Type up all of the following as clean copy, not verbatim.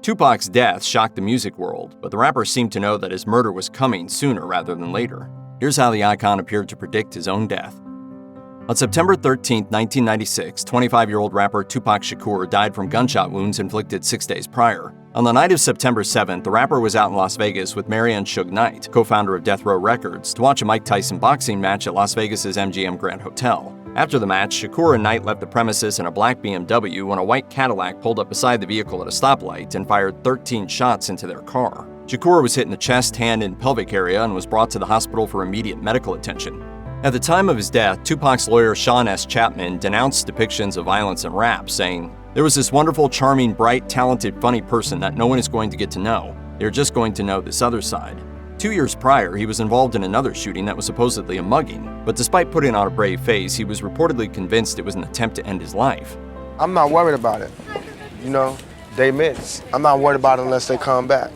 Tupac's death shocked the music world, but the rapper seemed to know that his murder was coming sooner rather than later. Here's how the icon appeared to predict his own death. On September 13, 1996, 25-year-old rapper Tupac Shakur died from gunshot wounds inflicted 6 days prior. On the night of September 7th, the rapper was out in Las Vegas with Marianne Suge Knight, co-founder of Death Row Records, to watch a Mike Tyson boxing match at Las Vegas's MGM Grand Hotel. After the match, Shakur and Knight left the premises in a black BMW when a white Cadillac pulled up beside the vehicle at a stoplight and fired 13 shots into their car. Shakur was hit in the chest, hand, and pelvic area and was brought to the hospital for immediate medical attention. At the time of his death, Tupac's lawyer Sean S. Chapman denounced depictions of violence in rap, saying, "There was this wonderful, charming, bright, talented, funny person that no one is going to get to know. They're just going to know this other side." 2 years prior, he was involved in another shooting that was supposedly a mugging, but despite putting on a brave face, he was reportedly convinced it was an attempt to end his life. I'm not worried about it. They miss. I'm not worried about it unless they come back.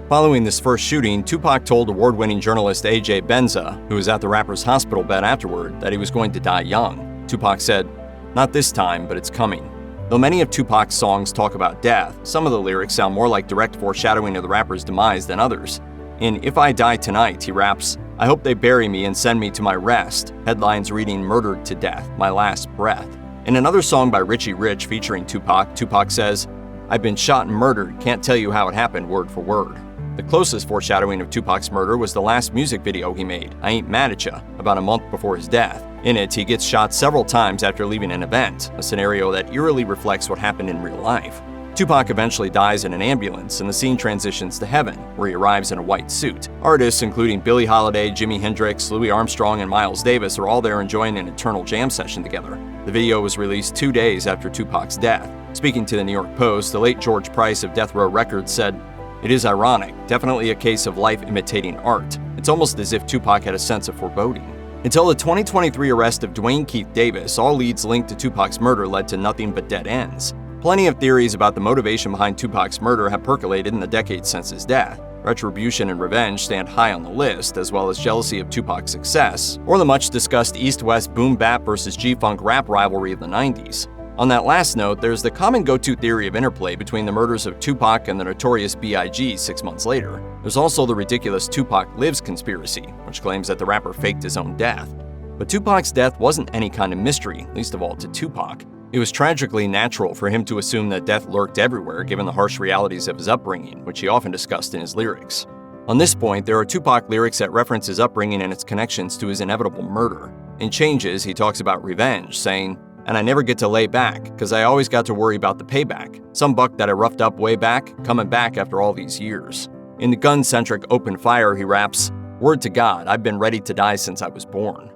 Following this first shooting, Tupac told award-winning journalist A.J. Benza, who was at the rapper's hospital bed afterward, that he was going to die young. Tupac said, "Not this time, but it's coming." Though many of Tupac's songs talk about death, some of the lyrics sound more like direct foreshadowing of the rapper's demise than others. In If I Die Tonight, he raps, "I hope they bury me and send me to my rest," headlines reading "Murdered to Death, my last breath." In another song by Richie Rich featuring Tupac, Tupac says, "I've been shot and murdered, can't tell you how it happened word for word." The closest foreshadowing of Tupac's murder was the last music video he made, I Ain't Mad at Ya, about a month before his death. In it, he gets shot several times after leaving an event, a scenario that eerily reflects what happened in real life. Tupac eventually dies in an ambulance, and the scene transitions to heaven, where he arrives in a white suit. Artists including Billie Holiday, Jimi Hendrix, Louis Armstrong, and Miles Davis are all there enjoying an eternal jam session together. The video was released 2 days after Tupac's death. Speaking to the New York Post, the late George Price of Death Row Records said, "It is ironic, definitely a case of life imitating art. It's almost as if Tupac had a sense of foreboding." Until the 2023 arrest of Dwayne Keith Davis, all leads linked to Tupac's murder led to nothing but dead ends. Plenty of theories about the motivation behind Tupac's murder have percolated in the decades since his death. Retribution and revenge stand high on the list, as well as jealousy of Tupac's success, or the much-discussed East-West boom-bap versus G-funk rap rivalry of the 90s. On that last note, there's the common go-to theory of interplay between the murders of Tupac and the notorious B.I.G. 6 months later. There's also the ridiculous Tupac Lives conspiracy, which claims that the rapper faked his own death. But Tupac's death wasn't any kind of mystery, least of all to Tupac. It was tragically natural for him to assume that death lurked everywhere given the harsh realities of his upbringing, which he often discussed in his lyrics. On this point, there are Tupac lyrics that reference his upbringing and its connections to his inevitable murder. In Changes, he talks about revenge, saying, "And I never get to lay back, 'cause I always got to worry about the payback. Some buck that I roughed up way back, coming back after all these years." In the gun-centric Open Fire, he raps, "Word to God, I've been ready to die since I was born."